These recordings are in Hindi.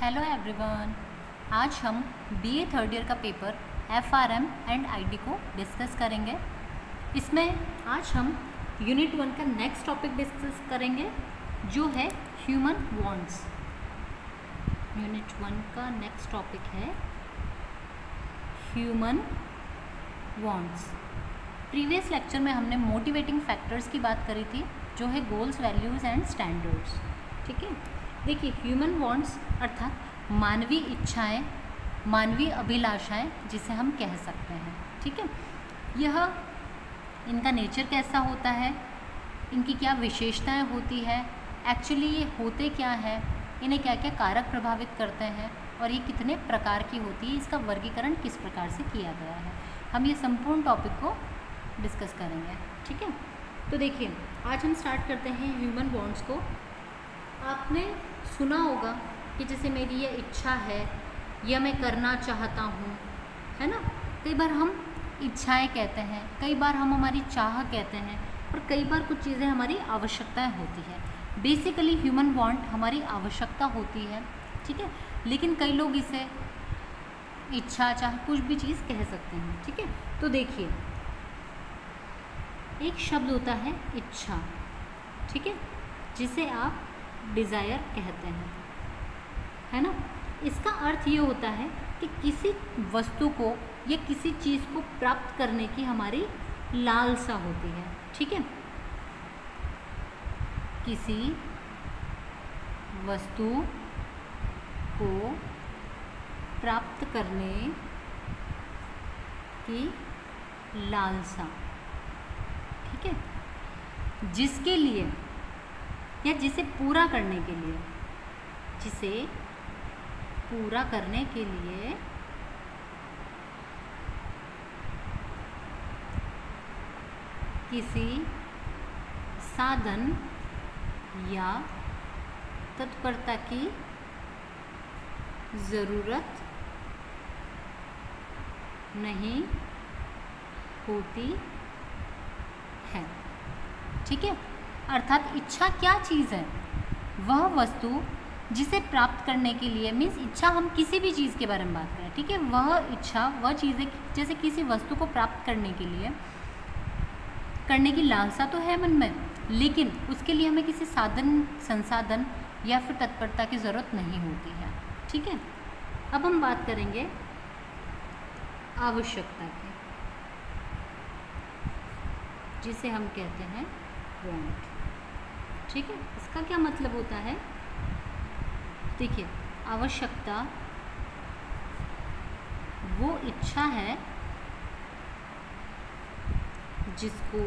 Hello everyone. आज हम बीए थर्ड ईयर का पेपर एफआरएम एंड आईडी को डिस्कस करेंगे। इसमें आज हम यूनिट 1 का नेक्स्ट टॉपिक डिस्कस करेंगे जो है ह्यूमन वांट्स। यूनिट 1 का नेक्स्ट टॉपिक है ह्यूमन वांट्स। प्रीवियस लेक्चर में हमने मोटिवेटिंग फैक्टर्स की बात करी थी जो है गोल्स, वैल्यूज़ एंड स्टैंडर्ड्स। ठीक है, देखिए ह्यूमन वांट्स अर्थात मानवीय इच्छाएं, मानवीय अभिलाषाएं जिसे हम कह सकते हैं। ठीक है, यह इनका नेचर कैसा होता है, इनकी क्या विशेषताएं होती है, एक्चुअली ये होते क्या है, इन्हें क्या क्या कारक प्रभावित करते हैं और ये कितने प्रकार की होती है, इसका वर्गीकरण किस प्रकार से किया गया है। हम ये संपूर्ण टॉपिक को डिस्कस करेंगे। ठीक है, तो देखिए आज हम स्टार्ट करते हैं ह्यूमन वांट्स को। आपने सुना होगा कि जैसे मेरी ये इच्छा है या मैं करना चाहता हूँ, है ना। कई बार हम इच्छाएं कहते हैं, कई बार हम हमारी चाह कहते हैं और कई बार कुछ चीज़ें हमारी आवश्यकताएं होती है। बेसिकली ह्यूमन वांट हमारी आवश्यकता होती है। ठीक है, लेकिन कई लोग इसे इच्छा, चाह कुछ भी चीज़ कह सकते हैं। ठीक है, तो देखिए एक शब्द होता है इच्छा, ठीक है, जिसे आप डिज़ायर कहते हैं, है ना। इसका अर्थ ये होता है कि किसी वस्तु को या किसी चीज़ को प्राप्त करने की हमारी लालसा होती है। ठीक है, किसी वस्तु को प्राप्त करने की लालसा, ठीक है, जिसके लिए या जिसे पूरा करने के लिए, जिसे पूरा करने के लिए किसी साधन या तत्परता की ज़रूरत नहीं होती है। ठीक है, अर्थात इच्छा क्या चीज़ है, वह वस्तु जिसे प्राप्त करने के लिए, मीन्स इच्छा हम किसी भी चीज़ के बारे में बात करें, ठीक है, वह इच्छा वह चीज़ है जैसे किसी वस्तु को प्राप्त करने के लिए करने की लालसा तो है मन में, लेकिन उसके लिए हमें किसी साधन, संसाधन या फिर तत्परता की ज़रूरत नहीं होती है। ठीक है, अब हम बात करेंगे आवश्यकता की, जिसे हम कहते हैं वांट। ठीक है, इसका क्या मतलब होता है, देखिए आवश्यकता वो इच्छा है जिसको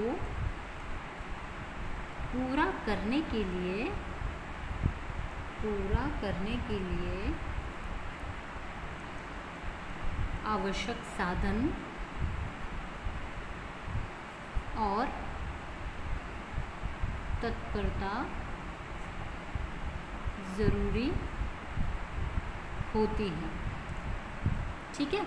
पूरा करने के लिए आवश्यक साधन और तत्परता ज़रूरी होती है। ठीक है,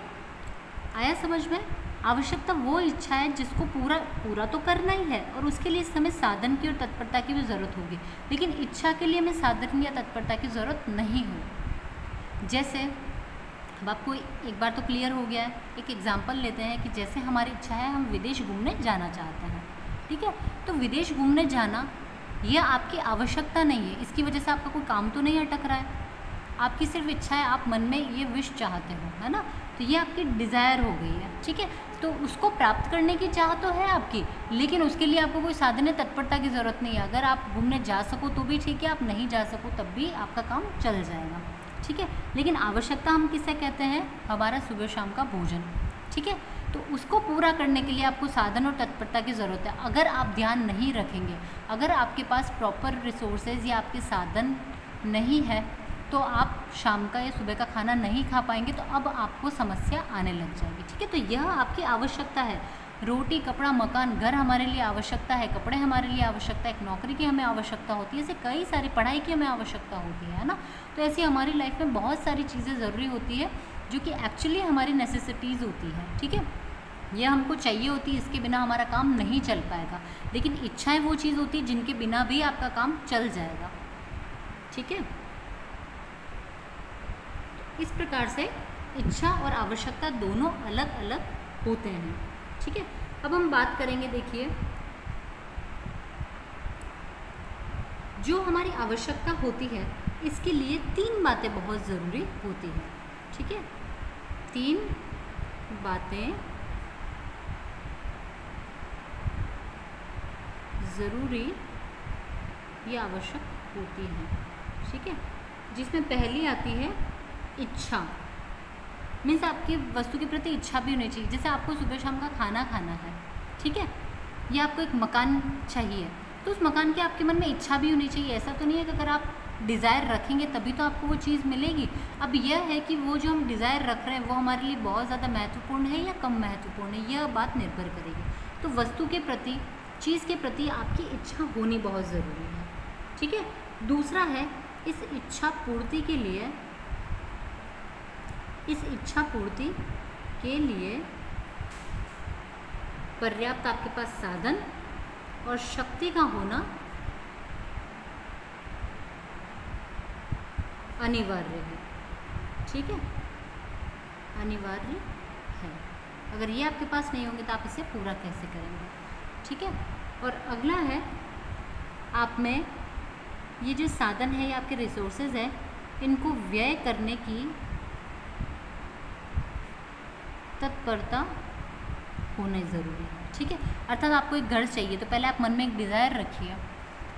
आया समझ में। आवश्यकता वो इच्छा है जिसको पूरा तो करना ही है और उसके लिए इस समय साधन की और तत्परता की भी ज़रूरत होगी, लेकिन इच्छा के लिए हमें साधन या तत्परता की ज़रूरत नहीं हो। जैसे अब आपको एक बार तो क्लियर हो गया है, एक एग्जांपल लेते हैं कि जैसे हमारी इच्छा है हम विदेश घूमने जाना चाहते हैं। ठीक है, तो विदेश घूमने जाना यह आपकी आवश्यकता नहीं है, इसकी वजह से आपका कोई काम तो नहीं अटक रहा है, आपकी सिर्फ इच्छा है, आप मन में ये विश चाहते हो, है ना, तो ये आपकी डिज़ायर हो गई है। ठीक है, तो उसको प्राप्त करने की चाह तो है आपकी, लेकिन उसके लिए आपको कोई साधन तत्परता की ज़रूरत नहीं है। अगर आप घूमने जा सको तो भी ठीक है, आप नहीं जा सको तब भी आपका काम चल जाएगा। ठीक है, लेकिन आवश्यकता हम किसे कहते हैं, हमारा सुबह शाम का भोजन। ठीक है, तो उसको पूरा करने के लिए आपको साधन और तत्परता की ज़रूरत है। अगर आप ध्यान नहीं रखेंगे, अगर आपके पास प्रॉपर रिसोर्सेज या आपके साधन नहीं है, तो आप शाम का या सुबह का खाना नहीं खा पाएंगे, तो अब आपको समस्या आने लग जाएगी। ठीक है, तो यह आपकी आवश्यकता है। रोटी, कपड़ा, मकान, घर हमारे लिए आवश्यकता है, कपड़े हमारे लिए आवश्यकता है, एक नौकरी की हमें आवश्यकता होती है, ऐसे कई सारी, पढ़ाई की हमें आवश्यकता होती है ना। तो ऐसी हमारी लाइफ में बहुत सारी चीज़ें ज़रूरी होती है जो कि एक्चुअली हमारी नेसेसिटीज़ होती है। ठीक है, यह हमको चाहिए होती है, इसके बिना हमारा काम नहीं चल पाएगा। लेकिन इच्छाएं वो चीज़ होती है जिनके बिना भी आपका काम चल जाएगा। ठीक है, इस प्रकार से इच्छा और आवश्यकता दोनों अलग अलग होते हैं। ठीक है, अब हम बात करेंगे, देखिए जो हमारी आवश्यकता होती है इसके लिए 3 बातें बहुत ज़रूरी होती हैं। ठीक है, 3 बातें ज़रूरी या आवश्यक होती हैं। ठीक है, जिसमें पहली आती है इच्छा, मीन्स आपकी वस्तु के प्रति इच्छा भी होनी चाहिए। जैसे आपको सुबह शाम का खाना खाना है, ठीक है, या आपको एक मकान चाहिए, तो उस मकान की आपके मन में इच्छा भी होनी चाहिए। ऐसा तो नहीं है कि अगर आप डिज़ायर रखेंगे तभी तो आपको वो चीज़ मिलेगी। अब यह है कि वो जो हम डिज़ायर रख रहे हैं वो हमारे लिए बहुत ज़्यादा महत्वपूर्ण है या कम महत्वपूर्ण है, यह बात निर्भर करेगी। तो वस्तु के प्रति, चीज़ के प्रति आपकी इच्छा होनी बहुत ज़रूरी है। ठीक है, दूसरा है इस इच्छा पूर्ति के लिए पर्याप्त आपके पास साधन और शक्ति का होना अनिवार्य है। ठीक है, अनिवार्य है। अगर ये आपके पास नहीं होंगे तो आप इसे पूरा कैसे करेंगे। ठीक है, और अगला है आप में ये जो साधन है, ये आपके रिसोर्सेज है, इनको व्यय करने की तत्परता होना ज़रूरी है। ठीक है, अर्थात आपको एक घर चाहिए तो पहले आप मन में एक डिज़ायर रखिए,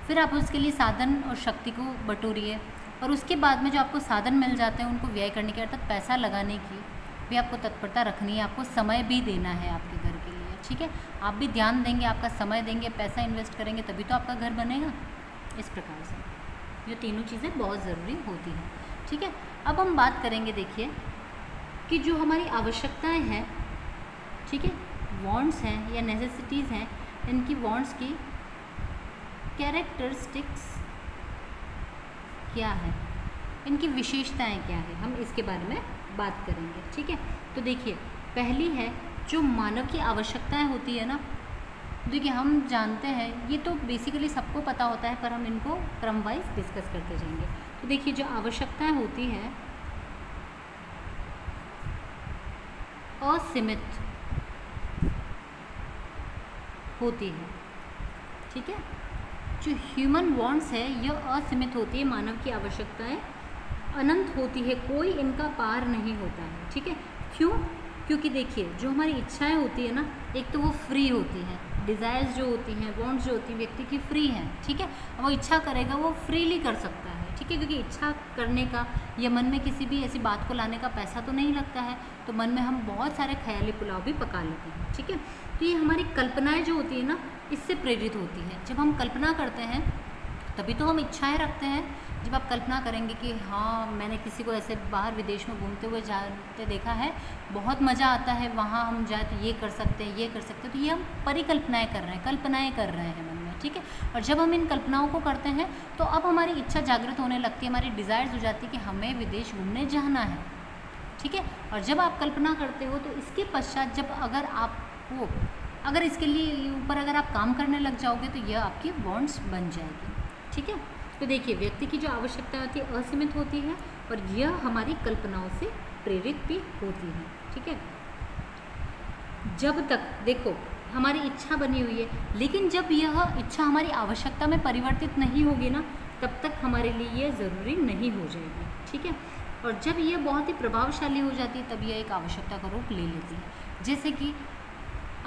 फिर आप उसके लिए साधन और शक्ति को बटोरिए, और उसके बाद में जो आपको साधन मिल जाते हैं उनको व्यय करने की, अर्थात पैसा लगाने की भी आपको तत्परता रखनी है। आपको समय भी देना है आपके घर के लिए। ठीक है, आप भी ध्यान देंगे, आपका समय देंगे, पैसा इन्वेस्ट करेंगे, तभी तो आपका घर बनेगा। इस प्रकार से ये तीनों चीज़ें बहुत ज़रूरी होती हैं। ठीक है, अब हम बात करेंगे, देखिए कि जो हमारी आवश्यकताएं हैं, ठीक है, वांट्स हैं या नेसेसिटीज़ हैं, इनकी वांट्स की कैरेक्टरिस्टिक्स क्या है, इनकी विशेषताएं क्या है, हम इसके बारे में बात करेंगे। ठीक है, तो देखिए पहली है जो मानव की आवश्यकताएं होती है ना, देखिए हम जानते हैं, ये तो बेसिकली सबको पता होता है, पर हम इनको क्रम वाइज डिस्कस करते जाएंगे। तो देखिए जो आवश्यकताएं होती हैं असीमित होती है। ठीक है, जो ह्यूमन वांट्स है यह असीमित होती है, मानव की आवश्यकताएं अनंत होती है, कोई इनका पार नहीं होता है। ठीक है, क्यों? क्योंकि देखिए जो हमारी इच्छाएं होती है ना, एक तो वो फ्री होती हैं, डिज़ायर्स जो होती हैं, वांट्स जो होती हैं व्यक्ति की फ्री हैं। ठीक है, वो इच्छा करेगा वो फ्रीली कर सकता है। ठीक है, क्योंकि इच्छा करने का या मन में किसी भी ऐसी बात को लाने का पैसा तो नहीं लगता है, तो मन में हम बहुत सारे ख्याली पुलाव भी पका लेते हैं। ठीक है, तो ये हमारी कल्पनाएं जो होती है ना, इससे प्रेरित होती है। जब हम कल्पना करते हैं तभी तो हम इच्छाएं रखते हैं। जब आप कल्पना करेंगे कि हाँ मैंने किसी को ऐसे बाहर विदेश में घूमते हुए जाते देखा है, बहुत मज़ा आता है, वहाँ हम जाए तो ये कर सकते हैं, ये कर सकते हैं, तो ये हम परिकल्पनाएं कर रहे हैं, कल्पनाएं कर रहे हैं मन में। ठीक है, और जब हम इन कल्पनाओं को करते हैं तो अब हमारी इच्छा जागृत होने लगती है, हमारी डिज़ायर्स हो जाती है कि हमें विदेश घूमने जाना है। ठीक है, और जब आप कल्पना करते हो तो इसके पश्चात जब अगर इसके लिए ऊपर अगर आप काम करने लग जाओगे तो यह आपकी वांट्स बन जाएगी। ठीक है, तो देखिए व्यक्ति की जो आवश्यकता होती है असीमित होती है और यह हमारी कल्पनाओं से प्रेरित भी होती है। ठीक है, जब तक देखो हमारी इच्छा बनी हुई है, लेकिन जब यह इच्छा हमारी आवश्यकता में परिवर्तित नहीं होगी ना, तब तक हमारे लिए यह ज़रूरी नहीं हो जाएगी। ठीक है, और जब यह बहुत ही प्रभावशाली हो जाती है तब यह एक आवश्यकता का रूप ले लेती है। जैसे कि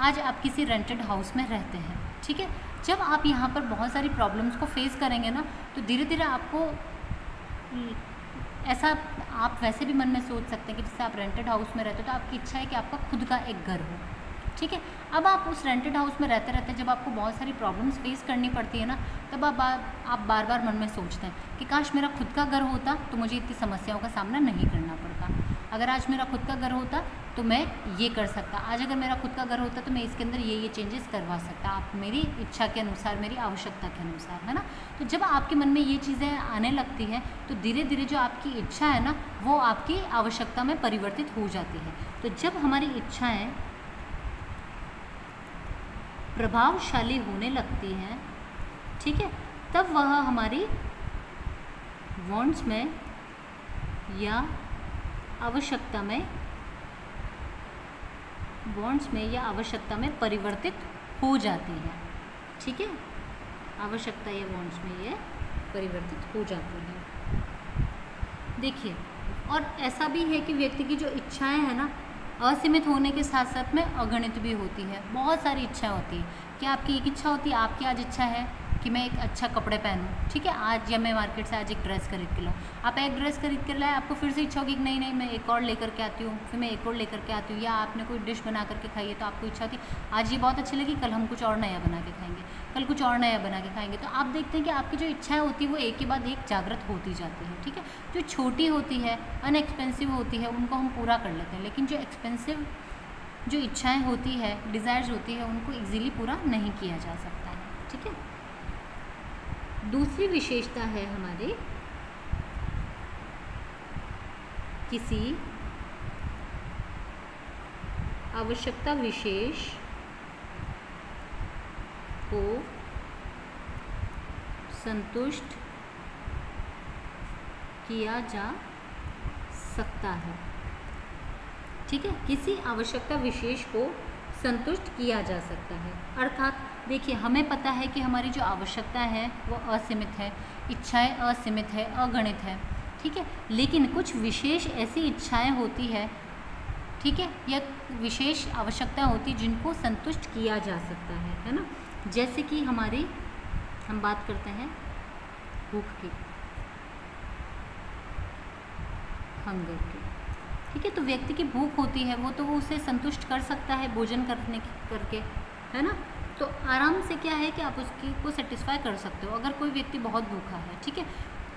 आज आप किसी रेंटेड हाउस में रहते हैं। ठीक है, जब आप यहाँ पर बहुत सारी प्रॉब्लम्स को फेस करेंगे ना, तो धीरे धीरे आपको ऐसा आप वैसे भी मन में सोच सकते हैं कि जैसे आप रेंटेड हाउस में रहते हो तो आपकी इच्छा है कि आपका खुद का एक घर हो। ठीक है, अब आप उस रेंटेड हाउस में रहते रहते जब आपको बहुत सारी प्रॉब्लम्स फेस करनी पड़ती है ना, तब आप बार बार मन में सोचते हैं कि काश मेरा खुद का घर होता तो मुझे इतनी समस्याओं का सामना नहीं करना पड़ता। अगर आज मेरा खुद का घर होता तो मैं ये कर सकता, आज अगर मेरा खुद का घर होता तो मैं इसके अंदर ये चेंजेस करवा सकता, आप मेरी इच्छा के अनुसार, मेरी आवश्यकता के अनुसार, है ना। तो जब आपके मन में ये चीज़ें आने लगती हैं तो धीरे धीरे जो आपकी इच्छा है ना वो आपकी आवश्यकता में परिवर्तित हो जाती है। तो जब हमारी इच्छाएं प्रभावशाली होने लगती हैं, ठीक है, तब वह हमारी वांट्स में या आवश्यकता में, वांट्स में या आवश्यकता में परिवर्तित हो जाती है। ठीक है, आवश्यकता या वांट्स में ये परिवर्तित हो जाती है। देखिए, और ऐसा भी है कि व्यक्ति की जो इच्छाएं हैं ना, असीमित होने के साथ साथ में अगणित भी होती है। बहुत सारी इच्छाएं होती है। क्या आपकी एक इच्छा होती है, आपकी आज इच्छा है कि मैं एक अच्छा कपड़े पहनूं, ठीक है, आज या मैं मार्केट से आज एक ड्रेस खरीद के लाऊं। आप एक ड्रेस खरीद कर लाए, आपको फिर से इच्छा होगी कि नहीं नहीं मैं एक और लेकर के आती हूँ, फिर मैं एक और लेकर के आती हूँ। या आपने कोई डिश बना करके खाई है तो आपको इच्छा होती आज ये बहुत अच्छी लगी, कल हम कुछ और नया बना के खाएंगे, कल कुछ और नया बना के खाएंगे। तो आप देखते हैं कि आपकी जो इच्छाएँ होती है वो एक के बाद एक जागृत होती जाती है। ठीक है, जो छोटी होती है, अनएक्सपेंसिव होती है, उनको हम पूरा कर लेते हैं, लेकिन जो एक्सपेंसिव जो इच्छाएं होती है, डिज़ायर्स होती है, उनको इजीली पूरा नहीं किया जा सकता है। ठीक है, दूसरी विशेषता है हमारे किसी आवश्यकता विशेष को संतुष्ट किया जा सकता है। ठीक है, किसी आवश्यकता विशेष को संतुष्ट किया जा सकता है। अर्थात देखिए, हमें पता है कि हमारी जो आवश्यकता है वो असीमित है, इच्छाएं असीमित है, अगणित है। ठीक है, लेकिन कुछ विशेष ऐसी इच्छाएं होती है, ठीक है, या विशेष आवश्यकता होती है जिनको संतुष्ट किया जा सकता है ना। जैसे कि हमारी, हम बात करते हैं भूख की, हंगर की। ठीक है, तो व्यक्ति की भूख होती है, वो तो वो उसे संतुष्ट कर सकता है भोजन करके, है ना। तो आराम से क्या है कि आप उसकी को सेटिस्फाई कर सकते हो। अगर कोई व्यक्ति बहुत भूखा है, ठीक है,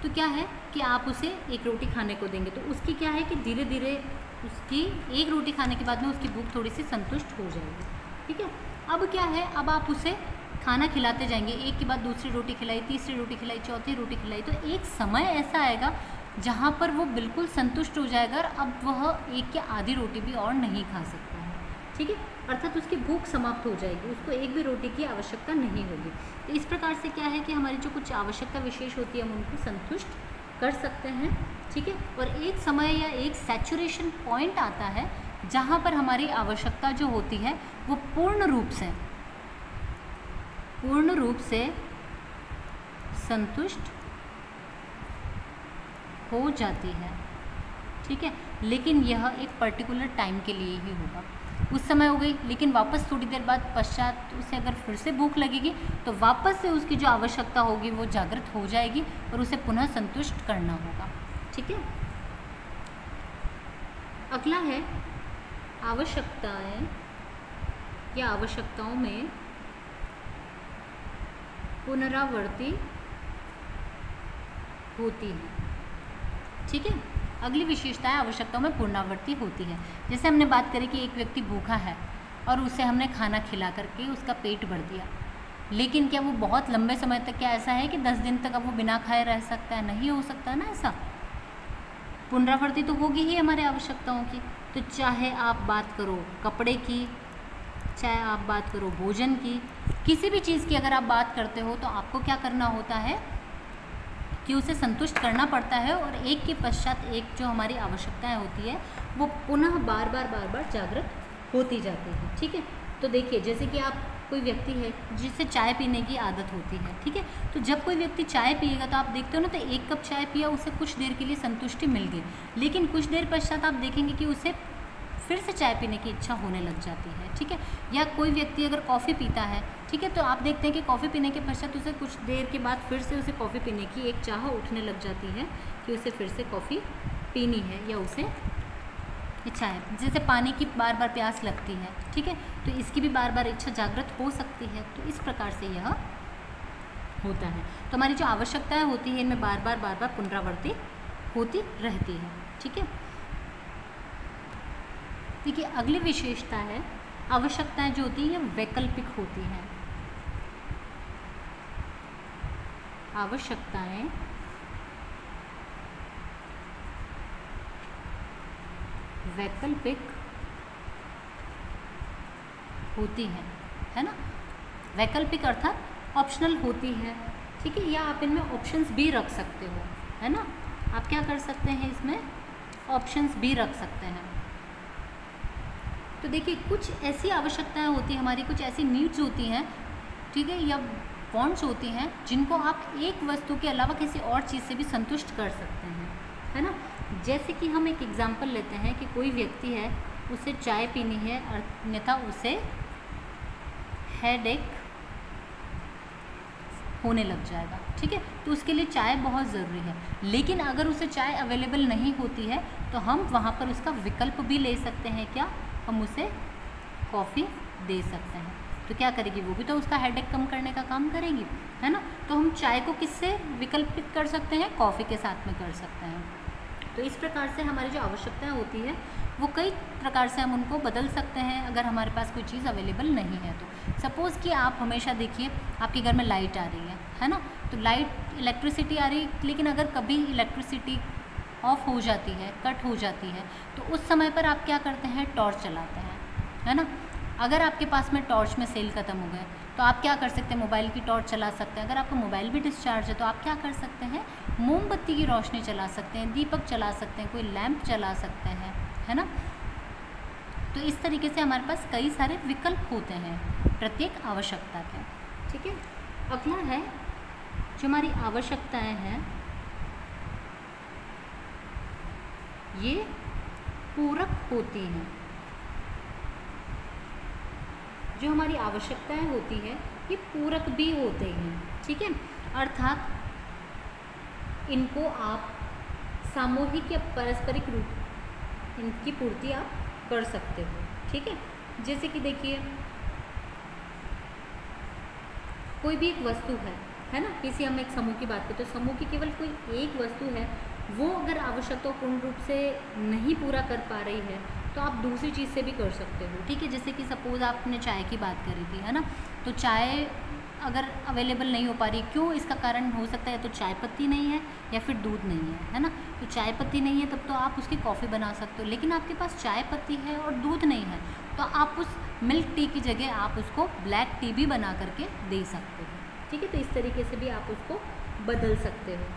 तो क्या है कि आप उसे एक रोटी खाने को देंगे, तो उसकी क्या है कि धीरे धीरे उसकी एक रोटी खाने के बाद में उसकी भूख थोड़ी सी संतुष्ट हो जाएगी। ठीक है, अब क्या है, अब आप उसे खाना खिलाते जाएंगे, एक के बाद दूसरी रोटी खिलाई, तीसरी रोटी खिलाई, चौथी रोटी खिलाई, तो एक समय ऐसा आएगा जहाँ पर वो बिल्कुल संतुष्ट हो जाएगा और अब वह एक या आधी रोटी भी और नहीं खा सकता है। ठीक है, अर्थात उसकी भूख समाप्त हो जाएगी, उसको एक भी रोटी की आवश्यकता नहीं होगी। तो इस प्रकार से क्या है कि हमारी जो कुछ आवश्यकता विशेष होती है हम उनको संतुष्ट कर सकते हैं। ठीक है, और एक समय या एक सैचुरेशन पॉइंट आता है जहाँ पर हमारी आवश्यकता जो होती है वो पूर्ण रूप से संतुष्ट हो जाती है। ठीक है, लेकिन यह एक पर्टिकुलर टाइम के लिए ही होगा। उस समय हो गई, लेकिन वापस थोड़ी देर बाद पश्चात उसे अगर फिर से भूख लगेगी तो वापस से उसकी जो आवश्यकता होगी वो जागृत हो जाएगी और उसे पुनः संतुष्ट करना होगा। ठीक है, अगला है आवश्यकताएं या आवश्यकताओं में पुनरावृत्ति होती है। ठीक है, अगली विशेषता है आवश्यकताओं में पुनरावृत्ति होती है। जैसे हमने बात करी कि एक व्यक्ति भूखा है और उसे हमने खाना खिला करके उसका पेट भर दिया, लेकिन क्या वो बहुत लंबे समय तक, क्या ऐसा है कि 10 दिन तक अब वो बिना खाए रह सकता है? नहीं हो सकता ना ऐसा। पुनरावृत्ति तो होगी ही हमारे आवश्यकताओं की। तो चाहे आप बात करो कपड़े की, चाहे आप बात करो भोजन की, किसी भी चीज़ की अगर आप बात करते हो तो आपको क्या करना होता है कि उसे संतुष्ट करना पड़ता है और एक के पश्चात एक जो हमारी आवश्यकताएं होती है वो पुनः बार बार जागृत होती जाती है। ठीक है, तो देखिए, जैसे कि आप कोई व्यक्ति है जिसे चाय पीने की आदत होती है, ठीक है, तो जब कोई व्यक्ति चाय पिएगा तो आप देखते हो ना, तो एक कप चाय पिया, उसे कुछ देर के लिए संतुष्टि मिल गई, लेकिन कुछ देर पश्चात आप देखेंगे कि उसे फिर से चाय पीने की इच्छा होने लग जाती है। ठीक है, या कोई व्यक्ति अगर कॉफ़ी पीता है, ठीक है, तो आप देखते हैं कि कॉफ़ी पीने के पश्चात उसे कुछ देर के बाद फिर से उसे कॉफ़ी पीने की एक चाह उठने लग जाती है कि उसे फिर से कॉफ़ी पीनी है या उसे इच्छा है। जैसे पानी की बार बार प्यास लगती है, ठीक है, तो इसकी भी बार बार इच्छा जागृत हो सकती है। तो इस प्रकार से यह होता है। तो हमारी जो आवश्यकताएं होती है इनमें बार बार पुनरावृत्ति होती रहती है। ठीक है, देखिए, अगली विशेषता है आवश्यकताएं जो होती हैं वैकल्पिक होती हैं। आवश्यकताएं वैकल्पिक होती हैं, है ना। वैकल्पिक अर्थात ऑप्शनल होती है। ठीक है, या आप इनमें ऑप्शंस भी रख सकते हो, है ना। आप क्या कर सकते हैं, इसमें ऑप्शंस भी रख सकते हैं। तो देखिए कुछ ऐसी आवश्यकताएं होती हैं हमारी, कुछ ऐसी नीड्स होती हैं, ठीक है, या वांट्स होती हैं जिनको आप एक वस्तु के अलावा किसी और चीज़ से भी संतुष्ट कर सकते हैं, है ना। जैसे कि हम एक एग्जांपल लेते हैं कि कोई व्यक्ति है, उसे चाय पीनी है, अन्यथा उसे हेडेक होने लग जाएगा, ठीक है। तो उसके लिए चाय बहुत ज़रूरी है, लेकिन अगर उसे चाय अवेलेबल नहीं होती है तो हम वहाँ पर उसका विकल्प भी ले सकते हैं। क्या? हम उसे कॉफ़ी दे सकते हैं। तो क्या करेगी? वो भी तो उसका हेडेक कम करने का काम करेगी, है ना। तो हम चाय को किससे विकल्पित कर सकते हैं? कॉफ़ी के साथ में कर सकते हैं। तो इस प्रकार से हमारी जो आवश्यकताएं होती है वो कई प्रकार से हम उनको बदल सकते हैं अगर हमारे पास कोई चीज़ अवेलेबल नहीं है तो। सपोज़ कि आप हमेशा देखिए आपके घर में लाइट आ रही है ना, तो लाइट इलेक्ट्रिसिटी आ रही है, लेकिन अगर कभी इलेक्ट्रिसिटी ऑफ हो जाती है, कट हो जाती है, तो उस समय पर आप क्या करते हैं? टॉर्च चलाते हैं, है ना। अगर आपके पास में टॉर्च में सेल ख़त्म हो गए तो आप क्या कर सकते हैं? मोबाइल की टॉर्च चला सकते हैं। अगर आपका मोबाइल भी डिस्चार्ज है तो आप क्या कर सकते हैं? मोमबत्ती की रोशनी चला सकते हैं, दीपक चला सकते हैं, कोई लैंप चला सकते हैं, है ना। तो इस तरीके से हमारे पास कई सारे विकल्प होते हैं प्रत्येक आवश्यकता के, ठीक है। अगला है जो हमारी आवश्यकताएं हैं ये पूरक होती हैं। जो हमारी आवश्यकताएं होती है ये पूरक भी होते हैं, ठीक है। अर्थात इनको आप सामूहिक या पारस्परिक रूप इनकी पूर्ति आप कर सकते हो, ठीक है। जैसे कि देखिए कोई भी एक वस्तु है ना, किसी हम एक समूह की बात करते हैं तो समूह की केवल कोई एक वस्तु है, वो अगर आवश्यकता पूर्ण रूप से नहीं पूरा कर पा रही है तो आप दूसरी चीज़ से भी कर सकते हो, ठीक है। जैसे कि सपोज़ आपने चाय की बात करी थी, है ना, तो चाय अगर अवेलेबल नहीं हो पा रही, क्यों? इसका कारण हो सकता है तो चाय पत्ती नहीं है या फिर दूध नहीं है ना। तो चाय पत्ती नहीं है तब तो आप उसकी कॉफ़ी बना सकते हो, लेकिन आपके पास चाय पत्ती है और दूध नहीं है तो आप उस मिल्क टी की जगह आप उसको ब्लैक टी भी बना करके दे सकते हो, ठीक है। तो इस तरीके से भी आप उसको बदल सकते हो।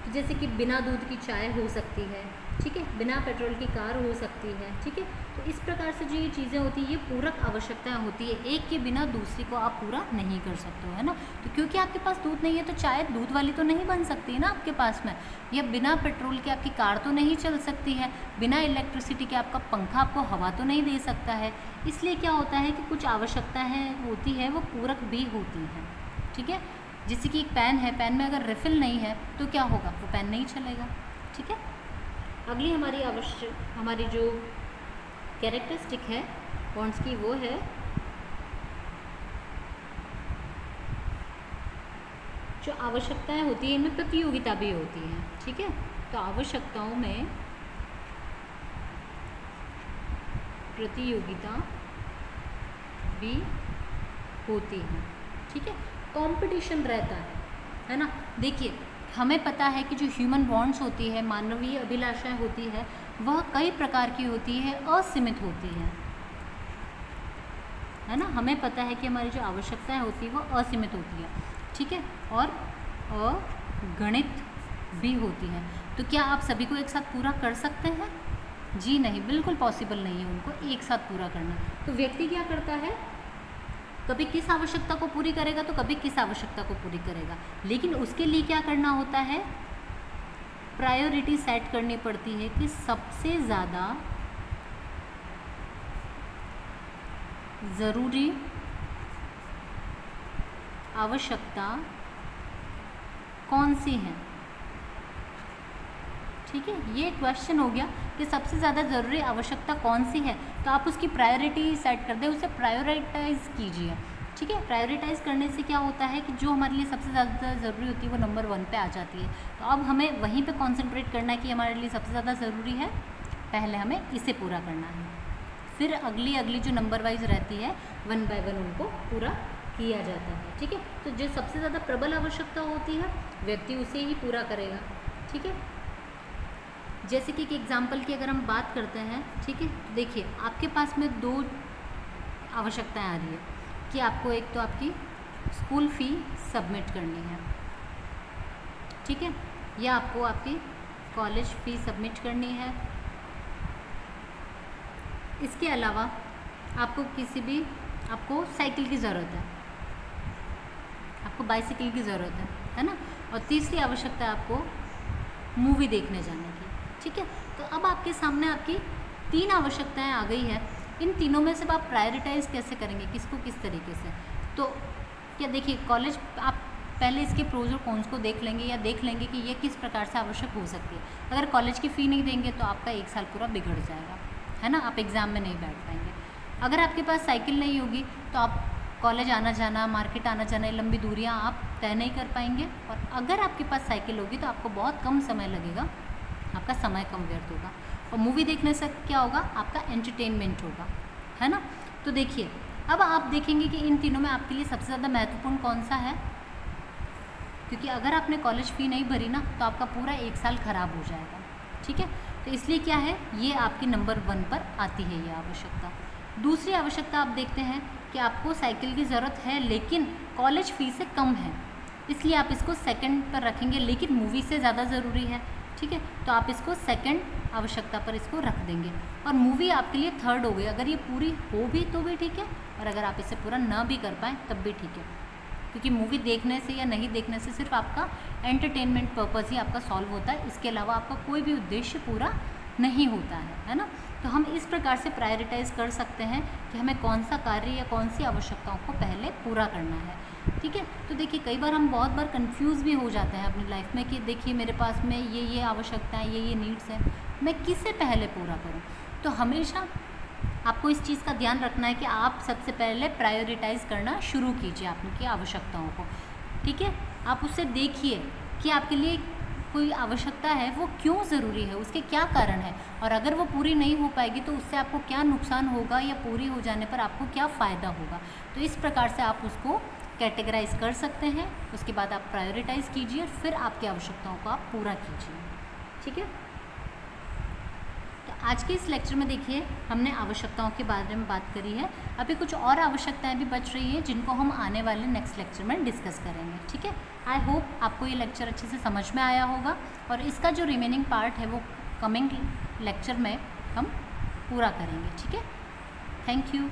तो जैसे कि बिना दूध की चाय हो सकती है, ठीक है, बिना पेट्रोल की कार हो सकती है, ठीक है। तो इस प्रकार से जो ये चीज़ें होती हैं ये पूरक आवश्यकताएं होती है, एक के बिना दूसरी को आप पूरा नहीं कर सकते हो, है ना। तो क्योंकि आपके पास दूध नहीं है तो चाय दूध वाली तो नहीं बन सकती है ना आपके पास में, या बिना पेट्रोल के आपकी कार तो नहीं चल सकती है, बिना इलेक्ट्रिसिटी के आपका पंखा आपको हवा तो नहीं दे सकता है। इसलिए क्या होता है कि कुछ आवश्यकताएँ होती है वो पूरक भी होती हैं, ठीक है। जैसे कि एक पेन है, पेन में अगर रिफ़िल नहीं है तो क्या होगा? वो पेन नहीं चलेगा, ठीक है। अगली हमारी जो कैरेक्टरिस्टिक है बॉन्ड्स की वो है जो आवश्यकताएं होती हैं इनमें प्रतियोगिता भी होती है, ठीक है। तो आवश्यकताओं में प्रतियोगिता भी होती है, ठीक है। कंपटीशन रहता है ना। देखिए हमें पता है कि जो ह्यूमन बॉन्ड्स होती है, मानवीय अभिलाषाएं होती है, वह कई प्रकार की होती है, असीमित होती है ना। हमें पता है कि हमारी जो आवश्यकताएं होती है वो असीमित होती है, ठीक है, और अगणित भी होती है। तो क्या आप सभी को एक साथ पूरा कर सकते हैं? जी नहीं, बिल्कुल पॉसिबल नहीं है उनको एक साथ पूरा करना। तो व्यक्ति क्या करता है? कभी किस आवश्यकता को पूरी करेगा तो कभी किस आवश्यकता को पूरी करेगा, लेकिन उसके लिए क्या करना होता है? प्रायोरिटी सेट करनी पड़ती है कि सबसे ज़्यादा ज़रूरी आवश्यकता कौन सी है, ठीक है। ये क्वेश्चन हो गया कि सबसे ज़्यादा ज़रूरी आवश्यकता कौन सी है, तो आप उसकी प्रायोरिटी सेट कर दें, उसे प्रायोरिटाइज़ कीजिए, ठीक है। प्रायोरिटाइज़ करने से क्या होता है कि जो हमारे लिए सबसे ज़्यादा ज़रूरी होती है वो नंबर 1 पे आ जाती है। तो अब हमें वहीं पे कंसंट्रेट करना है कि हमारे लिए सबसे ज़्यादा ज़रूरी है, पहले हमें इसे पूरा करना है, फिर अगली जो नंबर वाइज रहती है 1 बाय 1 उनको पूरा किया जाता है, ठीक है। तो जो सबसे ज़्यादा प्रबल आवश्यकता होती है व्यक्ति उसे ही पूरा करेगा, ठीक है। जैसे कि एक एग्जाम्पल की अगर हम बात करते हैं, ठीक है, देखिए आपके पास में 2 आवश्यकताएं आ रही है कि आपको एक तो आपकी स्कूल फ़ी सबमिट करनी है, ठीक है, या आपको आपकी कॉलेज फ़ी सबमिट करनी है। इसके अलावा आपको आपको साइकिल की ज़रूरत है, आपको बाइसिकल की ज़रूरत है ना। और तीसरी आवश्यकता है आपको मूवी देखने जाने की, ठीक है। तो अब आपके सामने आपकी 3 आवश्यकताएं आ गई है। इन तीनों में से आप प्रायोरिटाइज़ कैसे करेंगे, किसको किस तरीके से? तो क्या देखिए, कॉलेज आप पहले इसके प्रोज और कॉन्स को देख लेंगे या देख लेंगे कि ये किस प्रकार से आवश्यक हो सकती है। अगर कॉलेज की फ़ी नहीं देंगे तो आपका 1 साल पूरा बिगड़ जाएगा, है ना, आप एग्ज़ाम में नहीं बैठ पाएंगे। अगर आपके पास साइकिल नहीं होगी तो आप कॉलेज आना जाना, मार्केट आना जाना, लंबी दूरियां आप तय नहीं कर पाएंगे। और अगर आपके पास साइकिल होगी तो आपको बहुत कम समय लगेगा, आपका समय कम व्यर्थ होगा। और मूवी देखने से क्या होगा, आपका एंटरटेनमेंट होगा, है ना। तो देखिए, अब आप देखेंगे कि इन तीनों में आपके लिए सबसे ज़्यादा महत्वपूर्ण कौन सा है, क्योंकि अगर आपने कॉलेज फ़ी नहीं भरी ना तो आपका पूरा 1 साल खराब हो जाएगा, ठीक है। तो इसलिए क्या है, ये आपकी नंबर 1 पर आती है ये आवश्यकता। दूसरी आवश्यकता आप देखते हैं कि आपको साइकिल की ज़रूरत है लेकिन कॉलेज फ़ी से कम है, इसलिए आप इसको सेकंड पर रखेंगे, लेकिन मूवी से ज़्यादा ज़रूरी है, ठीक है। तो आप इसको सेकंड आवश्यकता पर इसको रख देंगे और मूवी आपके लिए थर्ड हो गई। अगर ये पूरी हो भी तो भी ठीक है, और अगर आप इसे पूरा ना भी कर पाएँ तब भी ठीक है, क्योंकि मूवी देखने से या नहीं देखने से सिर्फ आपका एंटरटेनमेंट पर्पज़ ही आपका सॉल्व होता है, इसके अलावा आपका कोई भी उद्देश्य पूरा नहीं होता है ना। तो हम इस प्रकार से प्रायोरिटाइज़ कर सकते हैं कि हमें कौन सा कार्य या कौन सी आवश्यकताओं को पहले पूरा करना है, ठीक है। तो देखिए, कई बार हम बहुत बार कंफ्यूज भी हो जाते हैं अपनी लाइफ में कि देखिए मेरे पास में ये आवश्यकताएं, ये नीड्स हैं, मैं किसे पहले पूरा करूं। तो हमेशा आपको इस चीज़ का ध्यान रखना है कि आप सबसे पहले प्रायोरिटाइज़ करना शुरू कीजिए आपकी आवश्यकताओं को, ठीक है। आप उससे देखिए कि आपके लिए कोई आवश्यकता है वो क्यों ज़रूरी है, उसके क्या कारण है, और अगर वो पूरी नहीं हो पाएगी तो उससे आपको क्या नुकसान होगा या पूरी हो जाने पर आपको क्या फ़ायदा होगा। तो इस प्रकार से आप उसको कैटेगराइज कर सकते हैं। उसके बाद आप प्रायोरिटाइज़ कीजिए, फिर आपकी आवश्यकताओं को आप पूरा कीजिए, ठीक है। तो आज के इस लेक्चर में देखिए हमने आवश्यकताओं के बारे में बात करी है। अभी कुछ और आवश्यकताएं भी बच रही है जिनको हम आने वाले नेक्स्ट लेक्चर में डिस्कस करेंगे, ठीक है। आई होप आपको ये लेक्चर अच्छे से समझ में आया होगा और इसका जो रिमेनिंग पार्ट है वो कमिंग लेक्चर में हम पूरा करेंगे, ठीक है। Thank you.